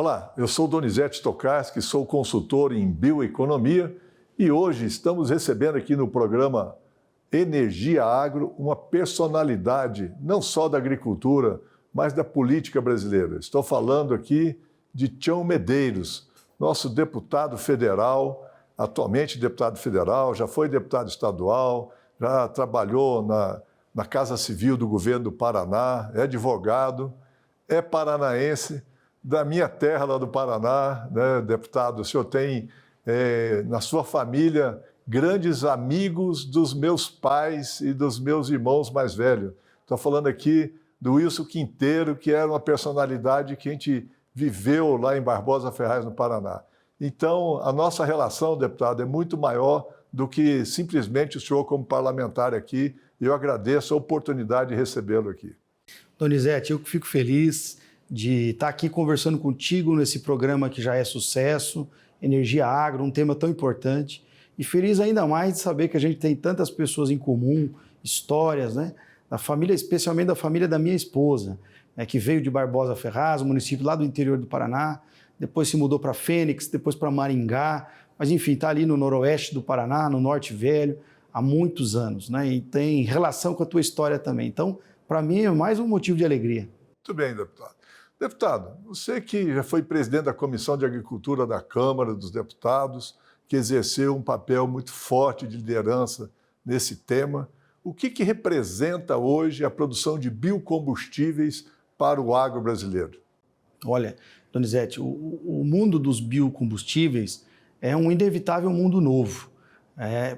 Olá, eu sou Donizete Tokarski, sou consultor em bioeconomia e hoje estamos recebendo aqui no programa Energia Agro uma personalidade não só da agricultura, mas da política brasileira. Estou falando aqui de Tião Medeiros, nosso deputado federal, atualmente deputado federal, já foi deputado estadual, já trabalhou na Casa Civil do governo do Paraná, é advogado, é paranaense, da minha terra lá do Paraná, né, deputado. O senhor tem na sua família grandes amigos dos meus pais e dos meus irmãos mais velhos. Estou falando aqui do Wilson Quinteiro, que era uma personalidade que a gente viveu lá em Barbosa Ferraz, no Paraná. Então, a nossa relação, deputado, é muito maior do que simplesmente o senhor como parlamentar aqui, e eu agradeço a oportunidade de recebê-lo aqui. Donizete, eu fico feliz de estar aqui conversando contigo nesse programa que já é sucesso, Energia Agro, um tema tão importante, e feliz ainda mais de saber que a gente tem tantas pessoas em comum, histórias, né? Da família, especialmente da família da minha esposa, né, que veio de Barbosa Ferraz, um município lá do interior do Paraná, depois se mudou para Fênix, depois para Maringá, mas enfim, está ali no noroeste do Paraná, no Norte Velho, há muitos anos, né? E tem relação com a tua história também. Então, para mim, é mais um motivo de alegria. Muito bem, deputado. Deputado, você que já foi presidente da Comissão de Agricultura da Câmara dos Deputados, que exerceu um papel muito forte de liderança nesse tema, o que representa hoje a produção de biocombustíveis para o agro brasileiro? Olha, Donizete, o mundo dos biocombustíveis é um inevitável mundo novo.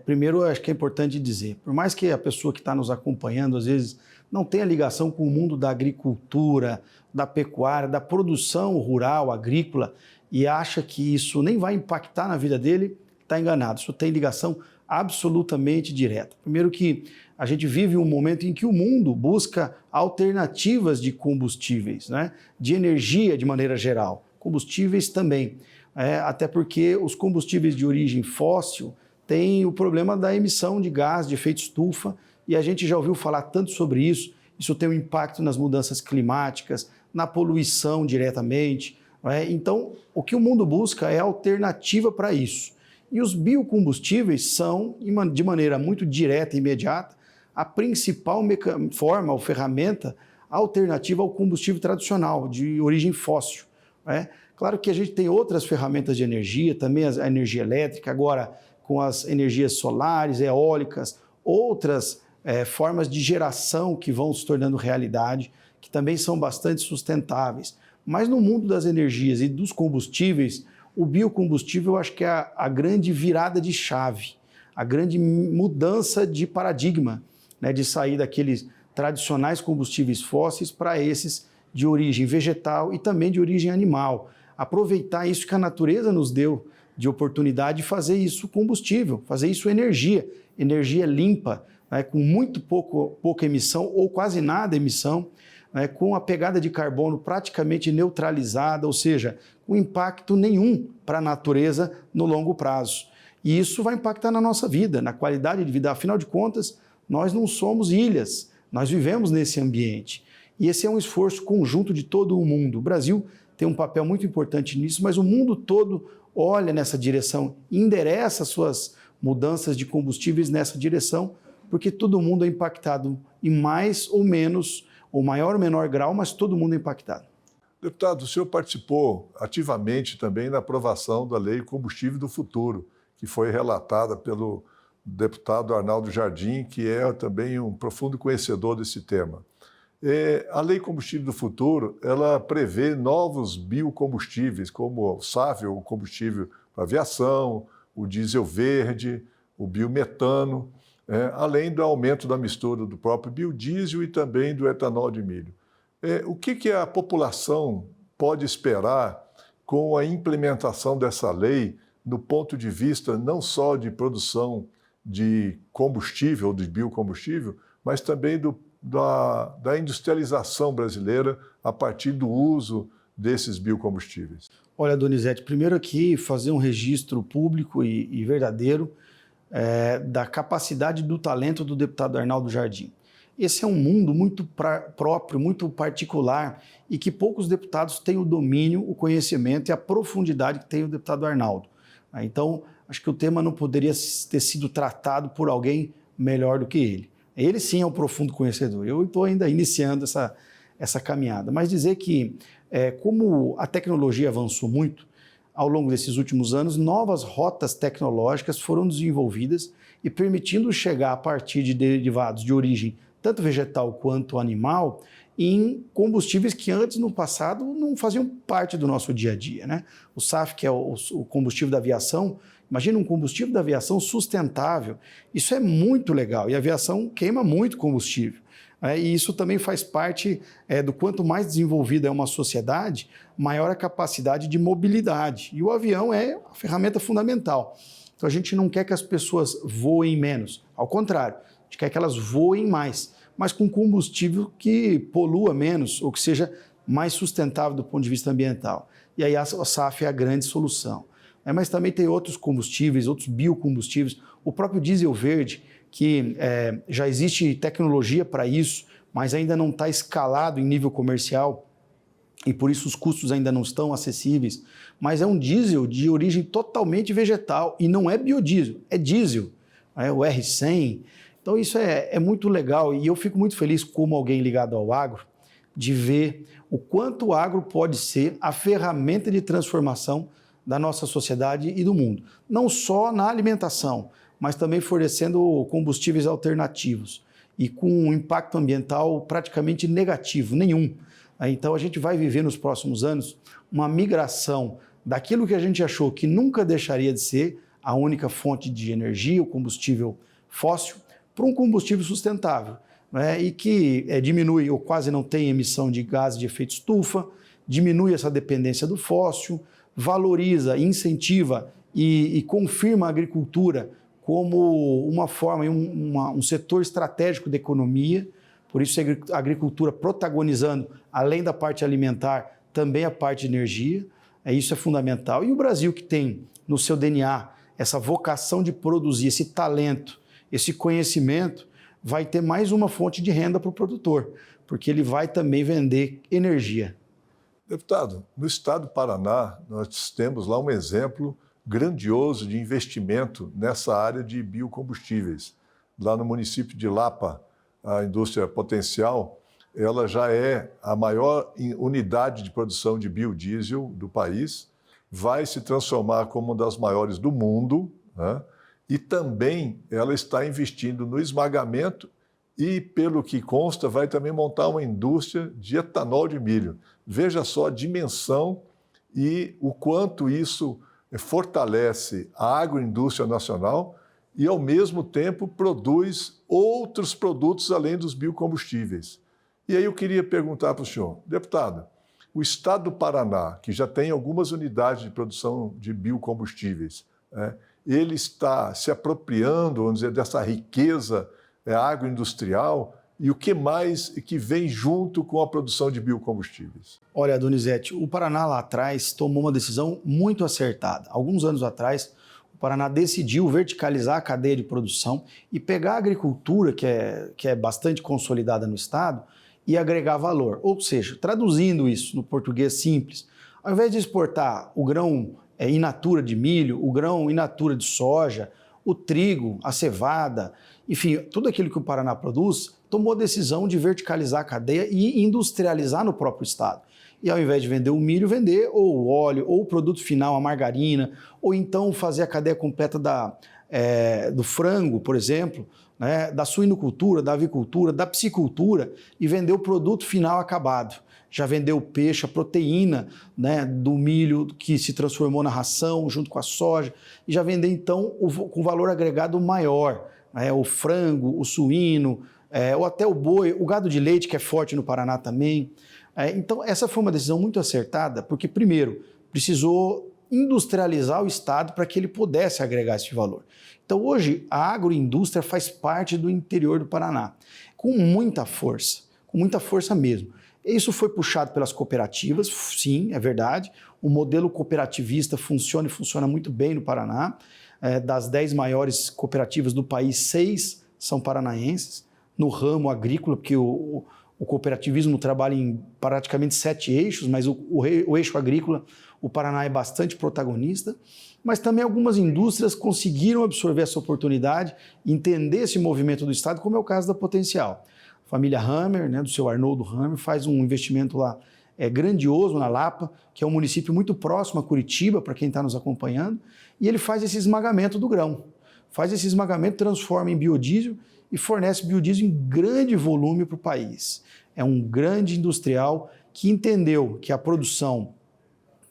Primeiro, acho que é importante dizer, por mais que a pessoa que está nos acompanhando, às vezes, não tenha ligação com o mundo da agricultura, da pecuária, da produção rural, agrícola, e acha que isso nem vai impactar na vida dele, está enganado. Isso tem ligação absolutamente direta. Primeiro que a gente vive um momento em que o mundo busca alternativas de combustíveis, né? De energia de maneira geral, combustíveis também. Até porque os combustíveis de origem fóssil têm o problema da emissão de gás de efeito estufa, e a gente já ouviu falar tanto sobre isso. Isso tem um impacto nas mudanças climáticas, na poluição diretamente. Então, o que o mundo busca é alternativa para isso. E os biocombustíveis são, de maneira muito direta e imediata, a principal forma ou ferramenta alternativa ao combustível tradicional, de origem fóssil. Claro que a gente tem outras ferramentas de energia, também a energia elétrica, agora com as energias solares, eólicas, outras formas de geração que vão se tornando realidade, que também são bastante sustentáveis. Mas no mundo das energias e dos combustíveis, o biocombustível eu acho que é a grande virada de chave, a grande mudança de paradigma, né, de sair daqueles tradicionais combustíveis fósseis para esses de origem vegetal e também de origem animal. Aproveitar isso que a natureza nos deu de oportunidade de fazer isso combustível, fazer isso energia limpa, né, com muito pouca emissão ou quase nada emissão, né, com a pegada de carbono praticamente neutralizada, ou seja, com impacto nenhum para a natureza no longo prazo. E isso vai impactar na nossa vida, na qualidade de vida. Afinal de contas, nós não somos ilhas, nós vivemos nesse ambiente. E esse é um esforço conjunto de todo o mundo. O Brasil tem um papel muito importante nisso, mas o mundo todo olha nessa direção, endereça suas mudanças de combustíveis nessa direção, porque todo mundo é impactado em mais ou menos, ou maior ou menor grau, mas todo mundo é impactado. Deputado, o senhor participou ativamente também na aprovação da Lei Combustível do Futuro, que foi relatada pelo deputado Arnaldo Jardim, que é também um profundo conhecedor desse tema. A Lei Combustível do Futuro, ela prevê novos biocombustíveis, como o SAF, o combustível para aviação, o diesel verde, o biometano, além do aumento da mistura do próprio biodiesel e também do etanol de milho. O que a população pode esperar com a implementação dessa lei no ponto de vista não só de produção de combustível, de biocombustível, mas também da industrialização brasileira a partir do uso desses biocombustíveis? Olha, Donizete, primeiro aqui fazer um registro público e verdadeiro da capacidade do talento do deputado Arnaldo Jardim. esse é um mundo muito próprio, muito particular e que poucos deputados têm o domínio, o conhecimento e a profundidade que tem o deputado Arnaldo. Então, acho que o tema não poderia ter sido tratado por alguém melhor do que ele. Ele sim é um profundo conhecedor. Eu estou ainda iniciando essa caminhada. Mas dizer que, como a tecnologia avançou muito, ao longo desses últimos anos, novas rotas tecnológicas foram desenvolvidas e permitindo chegar a partir de derivados de origem tanto vegetal quanto animal em combustíveis que antes, no passado, não faziam parte do nosso dia a dia, né? O SAF, que é o combustível da aviação, imagina um combustível da aviação sustentável. Isso é muito legal e a aviação queima muito combustível. E isso também faz parte do quanto mais desenvolvida é uma sociedade, maior a capacidade de mobilidade. E o avião é a ferramenta fundamental. Então a gente não quer que as pessoas voem menos, ao contrário, a gente quer que elas voem mais, mas com combustível que polua menos ou que seja mais sustentável do ponto de vista ambiental. E aí a SAF é a grande solução. Mas também tem outros combustíveis, outros biocombustíveis, o próprio diesel verde, que já existe tecnologia para isso, mas ainda não está escalado em nível comercial e por isso os custos ainda não estão acessíveis. Mas é um diesel de origem totalmente vegetal e não é biodiesel, é diesel, o R100. Então isso é muito legal e eu fico muito feliz como alguém ligado ao agro de ver o quanto o agro pode ser a ferramenta de transformação da nossa sociedade e do mundo. Não só na alimentação, mas também fornecendo combustíveis alternativos e com um impacto ambiental praticamente negativo, nenhum. Então a gente vai viver nos próximos anos uma migração daquilo que a gente achou que nunca deixaria de ser a única fonte de energia, o combustível fóssil, para um combustível sustentável, e que diminui ou quase não tem emissão de gases de efeito estufa, diminui essa dependência do fóssil, valoriza, incentiva e confirma a agricultura como uma forma, um setor estratégico da economia. Por isso a agricultura protagonizando, além da parte alimentar, também a parte de energia. Isso é fundamental. E o Brasil, que tem no seu DNA essa vocação de produzir, esse talento, esse conhecimento, vai ter mais uma fonte de renda para o produtor, porque ele vai também vender energia. Deputado, no estado do Paraná, nós temos lá um exemplo grandioso de investimento nessa área de biocombustíveis. Lá no município de Lapa, a indústria Potencial, ela já é a maior unidade de produção de biodiesel do país, vai se transformar como uma das maiores do mundo, né? E também ela está investindo no esmagamento e, pelo que consta, vai também montar uma indústria de etanol de milho. Veja só a dimensão e o quanto isso fortalece a agroindústria nacional e, ao mesmo tempo, produz outros produtos além dos biocombustíveis. E aí eu queria perguntar para o senhor, deputado, o estado do Paraná, que já tem algumas unidades de produção de biocombustíveis, ele está se apropriando, vamos dizer, dessa riqueza agroindustrial e o que mais que vem junto com a produção de biocombustíveis? Olha, Donizete, o Paraná lá atrás tomou uma decisão muito acertada. Alguns anos atrás, o Paraná decidiu verticalizar a cadeia de produção e pegar a agricultura, que é bastante consolidada no estado, e agregar valor. Ou seja, traduzindo isso no português simples, ao invés de exportar o grão in natura de milho, o grão in natura de soja, o trigo, a cevada, enfim, tudo aquilo que o Paraná produz, tomou a decisão de verticalizar a cadeia e industrializar no próprio estado. E ao invés de vender o milho, vender ou o óleo, ou o produto final, a margarina, ou então fazer a cadeia completa do frango, por exemplo, da suinocultura, da avicultura, da piscicultura, e vender o produto final acabado. Já vendeu o peixe, a proteína do milho que se transformou na ração junto com a soja, e já vendeu então com valor agregado maior, o frango, o suíno, ou até o boi, o gado de leite, que é forte no Paraná também. Então essa foi uma decisão muito acertada, porque primeiro precisou industrializar o estado para que ele pudesse agregar esse valor. Então hoje a agroindústria faz parte do interior do Paraná, com muita força mesmo. Isso foi puxado pelas cooperativas, sim, é verdade. O modelo cooperativista funciona e funciona muito bem no Paraná. Das 10 maiores cooperativas do país, 6 são paranaenses. no ramo agrícola, porque o cooperativismo trabalha em praticamente 7 eixos, mas o eixo agrícola, o Paraná é bastante protagonista, mas também algumas indústrias conseguiram absorver essa oportunidade, entender esse movimento do Estado, como é o caso da Potencial. A família Hammer, né, do seu Arnoldo Hammer, faz um investimento lá grandioso na Lapa, que é um município muito próximo a Curitiba, para quem está nos acompanhando, e ele faz esse esmagamento do grão. Faz esse esmagamento, transforma em biodiesel e fornece biodiesel em grande volume para o país. É um grande industrial que entendeu que a produção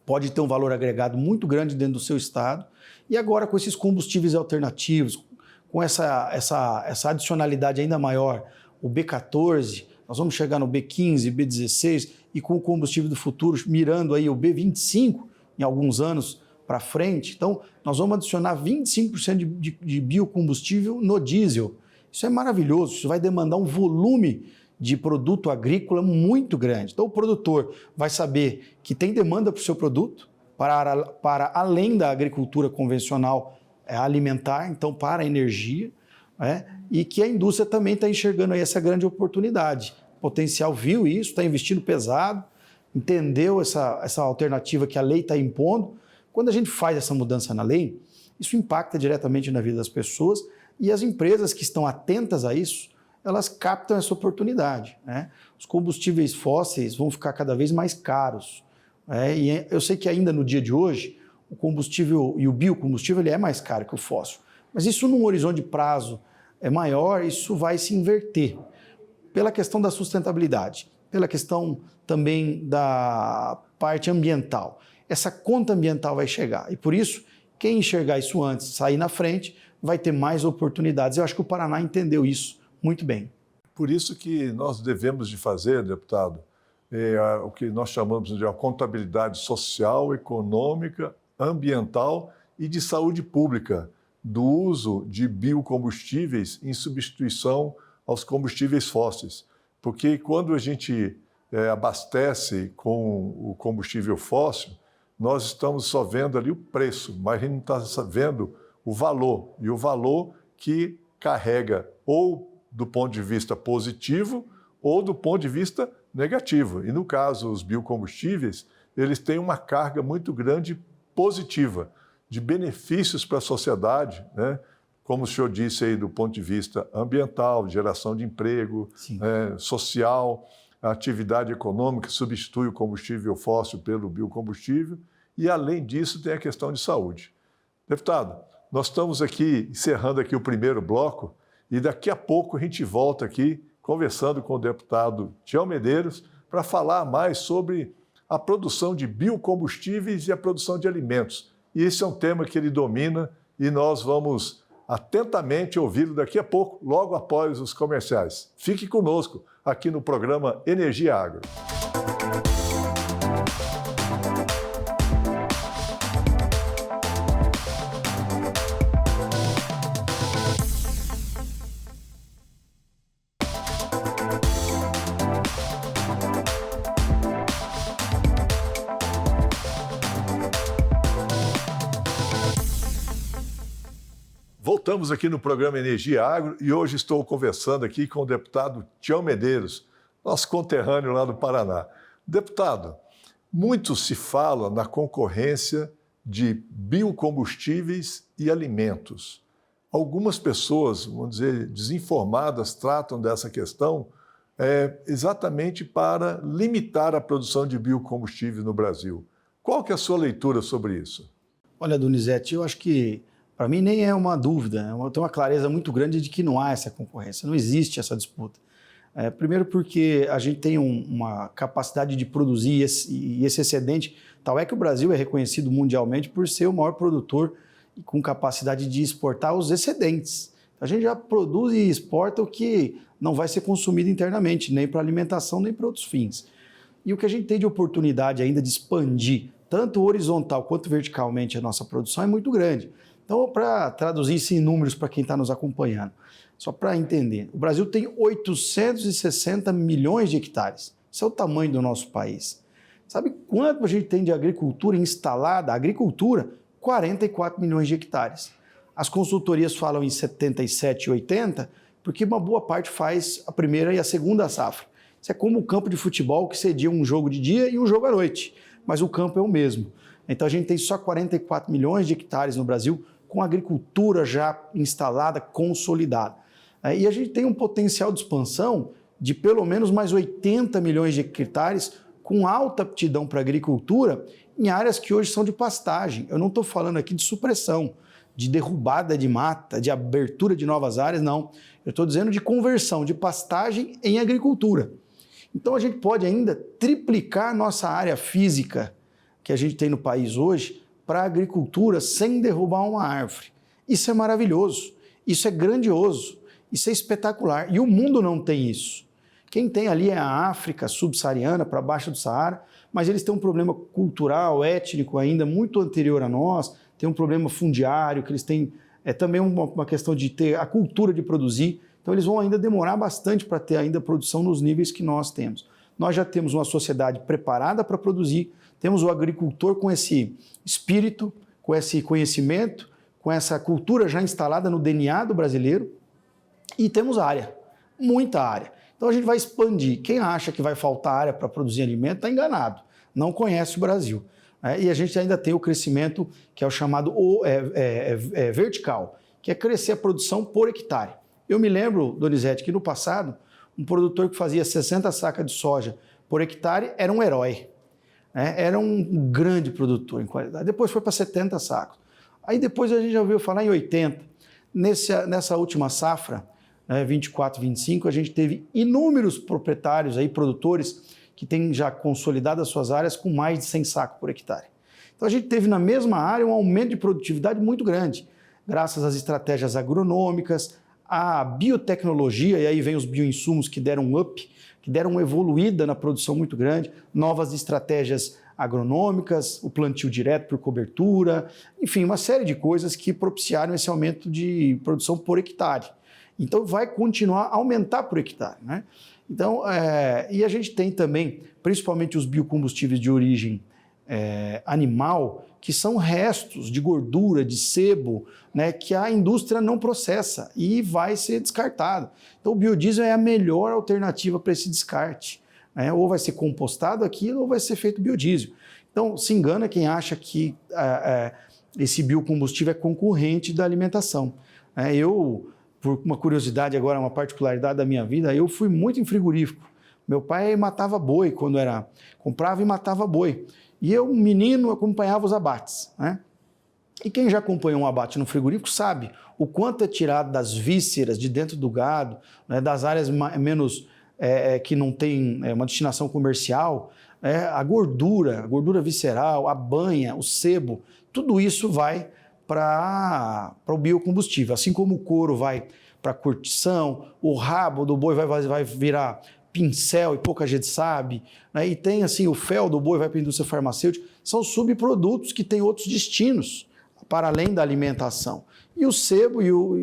pode ter um valor agregado muito grande dentro do seu estado, e agora com esses combustíveis alternativos, com essa adicionalidade ainda maior, o B14, nós vamos chegar no B15, B16, e com o combustível do futuro mirando aí o B25 em alguns anos para frente. Então, nós vamos adicionar 25% de biocombustível no diesel. Isso é maravilhoso, isso vai demandar um volume de produto agrícola muito grande. Então, o produtor vai saber que tem demanda para o seu produto, para além da agricultura convencional alimentar, então para a energia, e que a indústria também está enxergando aí essa grande oportunidade. O Potencial viu isso, está investindo pesado, entendeu essa alternativa que a lei está impondo. Quando a gente faz essa mudança na lei, isso impacta diretamente na vida das pessoas, e as empresas que estão atentas a isso, elas captam essa oportunidade. Os combustíveis fósseis vão ficar cada vez mais caros. E eu sei que ainda no dia de hoje, o combustível e o biocombustível ele é mais caro que o fóssil. Mas isso num horizonte de prazo maior, isso vai se inverter. Pela questão da sustentabilidade, pela questão também da parte ambiental. Essa conta ambiental vai chegar. E por isso, quem enxergar isso antes, sair na frente, vai ter mais oportunidades. Eu acho que o Paraná entendeu isso muito bem. Por isso que nós devemos de fazer, deputado, o que nós chamamos de uma contabilidade social, econômica, ambiental e de saúde pública do uso de biocombustíveis em substituição aos combustíveis fósseis. Porque quando a gente abastece com o combustível fóssil, nós estamos só vendo ali o preço, mas a gente não está vendo o valor, e o valor que carrega ou do ponto de vista positivo ou do ponto de vista negativo. E no caso, os biocombustíveis, eles têm uma carga muito grande positiva, de benefícios para a sociedade, como o senhor disse aí, do ponto de vista ambiental, de geração de emprego, social, a atividade econômica substitui o combustível fóssil pelo biocombustível, e além disso tem a questão de saúde. Deputado, nós estamos aqui encerrando aqui o primeiro bloco, e daqui a pouco a gente volta aqui conversando com o deputado Tião Medeiros para falar mais sobre a produção de biocombustíveis e a produção de alimentos. E esse é um tema que ele domina e nós vamos atentamente ouvi-lo daqui a pouco, logo após os comerciais. Fique conosco aqui no programa Energia Agro. Voltamos aqui no programa Energia Agro e hoje estou conversando aqui com o deputado Tião Medeiros, nosso conterrâneo lá do Paraná. Deputado, muito se fala na concorrência de biocombustíveis e alimentos. Algumas pessoas, vamos dizer, desinformadas, tratam dessa questão exatamente para limitar a produção de biocombustíveis no Brasil. Qual que é a sua leitura sobre isso? Olha, Donizete, eu acho que para mim nem é uma dúvida, eu tenho uma clareza muito grande de que não há essa concorrência, não existe essa disputa. Primeiro porque a gente tem uma capacidade de produzir e esse excedente, tal é que o Brasil é reconhecido mundialmente por ser o maior produtor e com capacidade de exportar os excedentes. A gente já produz e exporta o que não vai ser consumido internamente, nem para alimentação, nem para outros fins. E o que a gente tem de oportunidade ainda de expandir, tanto horizontal quanto verticalmente, a nossa produção é muito grande. Então, para traduzir isso em números para quem está nos acompanhando, só para entender, o Brasil tem 860 milhões de hectares. Esse é o tamanho do nosso país. Sabe quanto a gente tem de agricultura instalada? Agricultura, 44 milhões de hectares. As consultorias falam em 77 e 80, porque uma boa parte faz a primeira e a segunda safra. Isso é como o campo de futebol que cedia um jogo de dia e um jogo à noite, mas o campo é o mesmo. Então a gente tem só 44 milhões de hectares no Brasil com agricultura já instalada, consolidada. E a gente tem um potencial de expansão de pelo menos mais 80 milhões de hectares com alta aptidão para agricultura em áreas que hoje são de pastagem. Eu não estou falando aqui de supressão, de derrubada de mata, de abertura de novas áreas, não. Eu estou dizendo de conversão de pastagem em agricultura. Então a gente pode ainda triplicar nossa área física que a gente tem no país hoje para a agricultura sem derrubar uma árvore. Isso é maravilhoso, isso é grandioso, isso é espetacular. E o mundo não tem isso. Quem tem ali é a África subsaariana, para baixo do Saara, mas eles têm um problema cultural, étnico ainda muito anterior a nós, tem um problema fundiário, que eles têm também uma questão de ter a cultura de produzir. Então eles vão ainda demorar bastante para ter ainda produção nos níveis que nós temos. Nós já temos uma sociedade preparada para produzir, temos o agricultor com esse espírito, com esse conhecimento, com essa cultura já instalada no DNA do brasileiro e temos área, muita área. Então a gente vai expandir. Quem acha que vai faltar área para produzir alimento está enganado, não conhece o Brasil. E a gente ainda tem o crescimento que é o chamado vertical, que é crescer a produção por hectare. Eu me lembro, Donizete, que no passado, um produtor que fazia 60 sacas de soja por hectare era um herói. Era um grande produtor em qualidade. Depois foi para 70 sacos. Aí depois a gente já ouviu falar em 80. Nessa última safra, 24, 25, a gente teve inúmeros proprietários, aí, produtores, que têm já consolidado as suas áreas com mais de 100 sacos por hectare. Então a gente teve na mesma área um aumento de produtividade muito grande, graças às estratégias agronômicas, à biotecnologia, e aí vem os bioinsumos que deram um up, que deram uma evoluída na produção muito grande, novas estratégias agronômicas, o plantio direto por cobertura, enfim, uma série de coisas que propiciaram esse aumento de produção por hectare. Então vai continuar a aumentar por hectare, né? Então, e a gente tem também, principalmente os biocombustíveis de origem animal, que são restos de gordura, de sebo, né, que a indústria não processa e vai ser descartado. Então, o biodiesel é a melhor alternativa para esse descarte. Né? Ou vai ser compostado aquilo ou vai ser feito biodiesel. Então, se engana quem acha que esse biocombustível é concorrente da alimentação. Eu, por uma curiosidade agora, uma particularidade da minha vida, eu fui muito em frigorífico. Meu pai matava boi quando comprava e matava boi. E eu, menino, acompanhava os abates, né? E quem já acompanhou um abate no frigorífico sabe o quanto é tirado das vísceras de dentro do gado, né, das áreas menos que não tem uma destinação comercial, a gordura visceral, a banha, o sebo, tudo isso vai para o biocombustível. Assim como o couro vai para a curtição, o rabo do boi vai virar pincel e pouca gente sabe, né? E tem assim o fel do boi vai para a indústria farmacêutica, são subprodutos que têm outros destinos para além da alimentação. E o sebo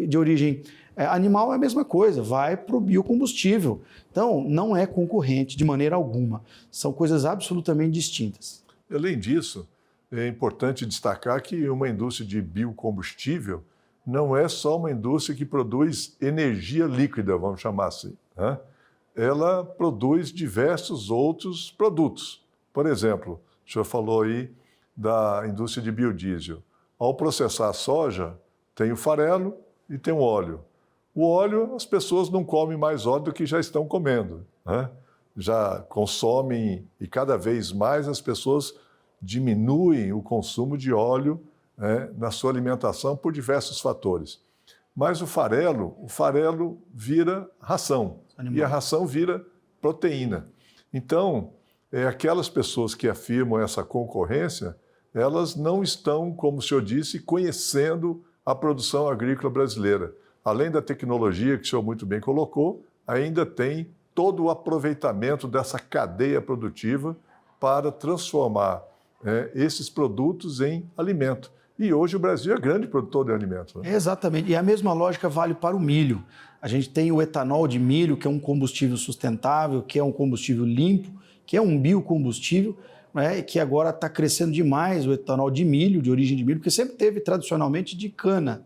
de origem animal é a mesma coisa, vai para o biocombustível. Então não é concorrente de maneira alguma, são coisas absolutamente distintas. Além disso, é importante destacar que uma indústria de biocombustível não é só uma indústria que produz energia líquida, vamos chamar assim, né? Ela produz diversos outros produtos. Por exemplo, o senhor falou aí da indústria de biodiesel. Ao processar a soja, tem o farelo e tem o óleo. O óleo, as pessoas não comem mais óleo do que já estão comendo, né? Já consomem e cada vez mais as pessoas diminuem o consumo de óleo, né, na sua alimentação por diversos fatores. Mas o farelo vira ração. Animal. E a ração vira proteína. Então, aquelas pessoas que afirmam essa concorrência, elas não estão, como o senhor disse, conhecendo a produção agrícola brasileira. Além da tecnologia que o senhor muito bem colocou, ainda tem todo o aproveitamento dessa cadeia produtiva para transformar esses produtos em alimento. E hoje o Brasil é grande produtor de alimentos. Né? Exatamente. E a mesma lógica vale para o milho. A gente tem o etanol de milho, que é um combustível sustentável, que é um combustível limpo, que é um biocombustível, né? Que agora está crescendo demais o etanol de milho, de origem de milho, porque sempre teve tradicionalmente de cana.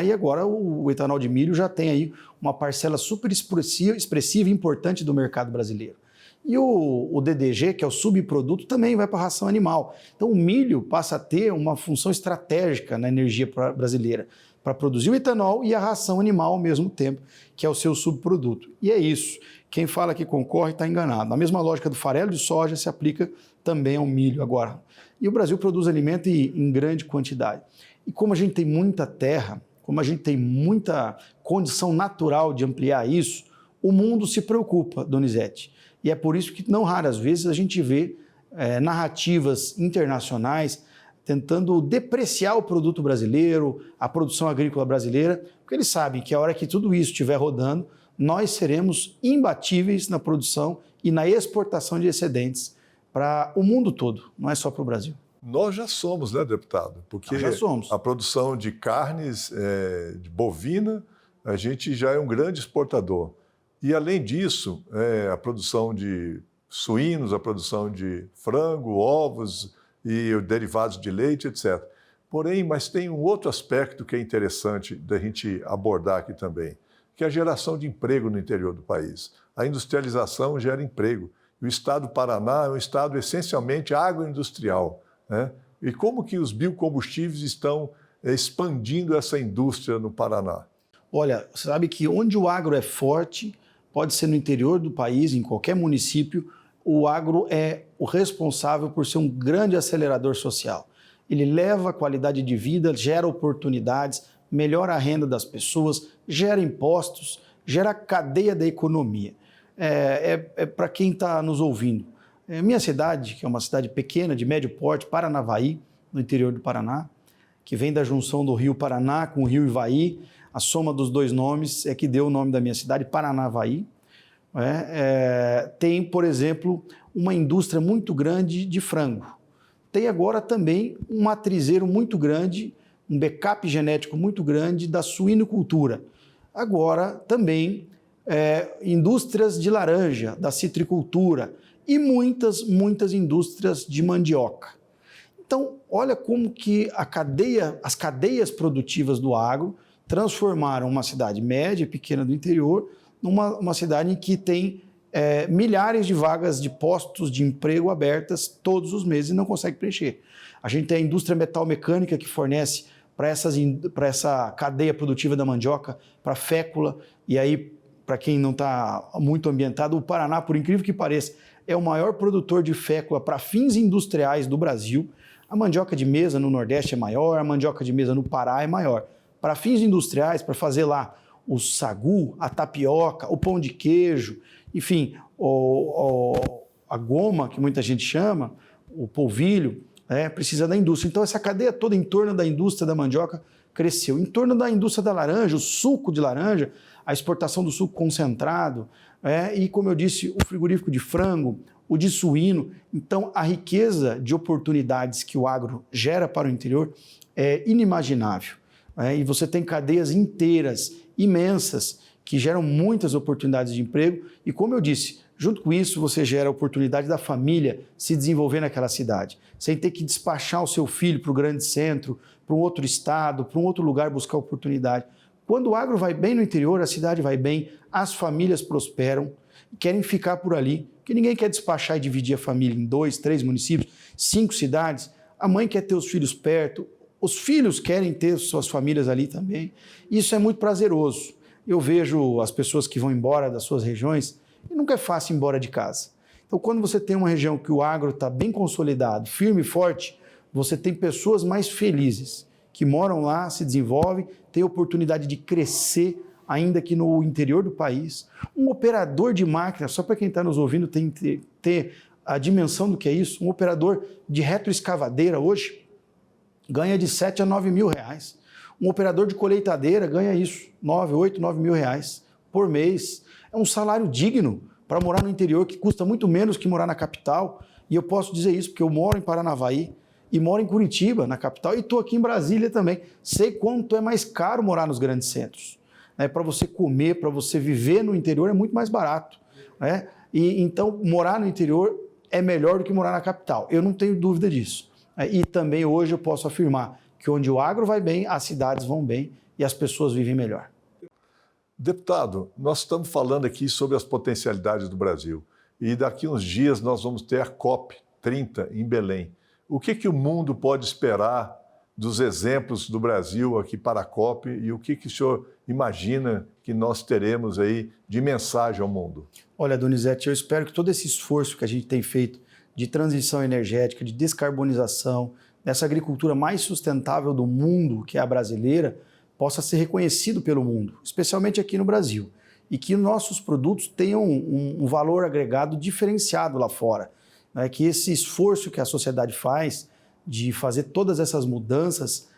E agora o etanol de milho já tem aí uma parcela super expressiva e importante do mercado brasileiro. E o DDG, que é o subproduto, também vai para a ração animal. Então o milho passa a ter uma função estratégica na energia brasileira, para produzir o etanol e a ração animal ao mesmo tempo, que é o seu subproduto. E é isso. Quem fala que concorre está enganado. A mesma lógica do farelo de soja se aplica também ao milho agora. E o Brasil produz alimento em grande quantidade. E como a gente tem muita terra, como a gente tem muita condição natural de ampliar isso, o mundo se preocupa, Donizete. E é por isso que, não raras vezes, a gente vê narrativas internacionais tentando depreciar o produto brasileiro, a produção agrícola brasileira, porque eles sabem que a hora que tudo isso estiver rodando, nós seremos imbatíveis na produção e na exportação de excedentes para o mundo todo, não é só para o Brasil. Nós já somos, né, deputado? Porque Nós já somos. A produção de carnes de bovina, a gente já é um grande exportador. E, além disso, a produção de suínos, a produção de frango, ovos e derivados de leite, etc. Porém, mas tem um outro aspecto que é interessante da gente abordar aqui também, que é a geração de emprego no interior do país. A industrialização gera emprego. E o estado do Paraná é um estado essencialmente agroindustrial, né? E como que os biocombustíveis estão expandindo essa indústria no Paraná? Olha, você sabe que onde o agro é forte, pode ser no interior do país, em qualquer município, o agro é o responsável por ser um grande acelerador social. Ele leva a qualidade de vida, gera oportunidades, melhora a renda das pessoas, gera impostos, gera a cadeia da economia. Para quem está nos ouvindo. Minha cidade, que é uma cidade pequena, de médio porte, Paranavaí, no interior do Paraná, que vem da junção do rio Paraná com o rio Ivaí, a soma dos dois nomes é que deu o nome da minha cidade, Paranavaí. Tem, por exemplo, uma indústria muito grande de frango. Tem agora também um matrizeiro muito grande, um backup genético muito grande da suinocultura. Agora também indústrias de laranja, da citricultura e muitas indústrias de mandioca. Então, olha como que as cadeias produtivas do agro transformaram uma cidade média e pequena do interior numa cidade em que tem milhares de vagas de postos de emprego abertas todos os meses e não consegue preencher. A gente tem a indústria metal-mecânica que fornece para essa cadeia produtiva da mandioca, para a fécula, e aí, para quem não está muito ambientado, o Paraná, por incrível que pareça, é o maior produtor de fécula para fins industriais do Brasil. A mandioca de mesa no Nordeste é maior, a mandioca de mesa no Pará é maior. Para fins industriais, para fazer lá o sagu, a tapioca, o pão de queijo, enfim, a goma, que muita gente chama, o polvilho, precisa da indústria. Então, essa cadeia toda em torno da indústria da mandioca cresceu. Em torno da indústria da laranja, o suco de laranja, a exportação do suco concentrado, e, como eu disse, o frigorífico de frango, o de suíno. Então, a riqueza de oportunidades que o agro gera para o interior é inimaginável. E você tem cadeias inteiras, imensas, que geram muitas oportunidades de emprego. E, como eu disse, junto com isso, você gera a oportunidade da família se desenvolver naquela cidade, sem ter que despachar o seu filho para o grande centro, para um outro estado, para um outro lugar buscar oportunidade. Quando o agro vai bem no interior, a cidade vai bem, as famílias prosperam, querem ficar por ali, porque ninguém quer despachar e dividir a família em 2, 3 municípios, 5 cidades. A mãe quer ter os filhos perto, os filhos querem ter suas famílias ali também. Isso é muito prazeroso. Eu vejo as pessoas que vão embora das suas regiões e nunca é fácil ir embora de casa. Então, quando você tem uma região que o agro está bem consolidado, firme e forte, você tem pessoas mais felizes, que moram lá, se desenvolvem, têm oportunidade de crescer, ainda que no interior do país. Um operador de máquina, só para quem está nos ouvindo tem que ter a dimensão do que é isso, um operador de retroescavadeira hoje ganha de 7 a 9 mil reais. Um operador de colheitadeira ganha isso, 9, 8, 9 mil reais por mês. É um salário digno para morar no interior, que custa muito menos que morar na capital. E eu posso dizer isso porque eu moro em Paranavaí e moro em Curitiba, na capital, e estou aqui em Brasília também. Sei quanto é mais caro morar nos grandes centros. Para você comer, para você viver no interior é muito mais barato. E então, morar no interior é melhor do que morar na capital. Eu não tenho dúvida disso. E também hoje eu posso afirmar que onde o agro vai bem, as cidades vão bem, e as pessoas vivem melhor. Deputado, nós estamos falando aqui sobre as potencialidades do Brasil e daqui uns dias nós vamos ter a COP30 em Belém. O que o mundo pode esperar dos exemplos do Brasil aqui para a COP e o que o senhor imagina que nós teremos aí de mensagem ao mundo? Olha, Donizete, eu espero que todo esse esforço que a gente tem feito de transição energética, de descarbonização, dessa agricultura mais sustentável do mundo, que é a brasileira, possa ser reconhecido pelo mundo, especialmente aqui no Brasil, e que nossos produtos tenham um valor agregado diferenciado lá fora. Né? Que esse esforço que a sociedade faz de fazer todas essas mudanças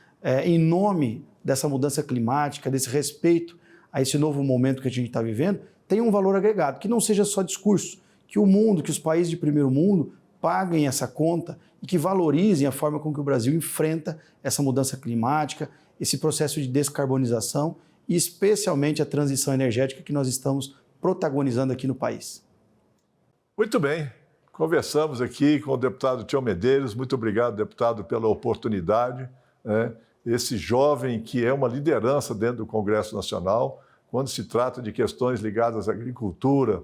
em nome dessa mudança climática, desse respeito a esse novo momento que a gente está vivendo, tenha um valor agregado, que não seja só discurso, que o mundo, que os países de primeiro mundo paguem essa conta e que valorizem a forma com que o Brasil enfrenta essa mudança climática, esse processo de descarbonização e especialmente a transição energética que nós estamos protagonizando aqui no país. Muito bem, conversamos aqui com o deputado Tião Medeiros. Muito obrigado, deputado, pela oportunidade. Esse jovem que é uma liderança dentro do Congresso Nacional, quando se trata de questões ligadas à agricultura,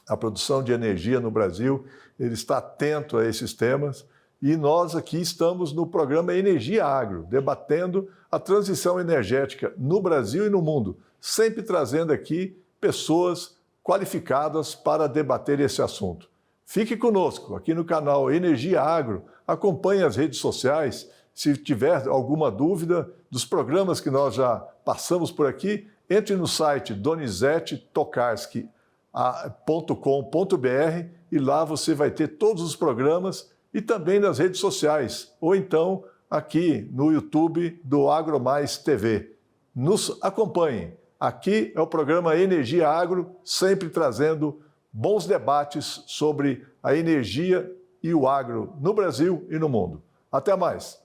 à produção de energia no Brasil, ele está atento a esses temas. E nós aqui estamos no programa Energia Agro, debatendo a transição energética no Brasil e no mundo, sempre trazendo aqui pessoas qualificadas para debater esse assunto. Fique conosco aqui no canal Energia Agro, acompanhe as redes sociais. Se tiver alguma dúvida dos programas que nós já passamos por aqui, entre no site donizetetokarski.com.br e lá você vai ter todos os programas e também nas redes sociais, ou então aqui no YouTube do AgroMais TV. Nos acompanhem. Aqui é o programa Energia Agro, sempre trazendo bons debates sobre a energia e o agro no Brasil e no mundo. Até mais!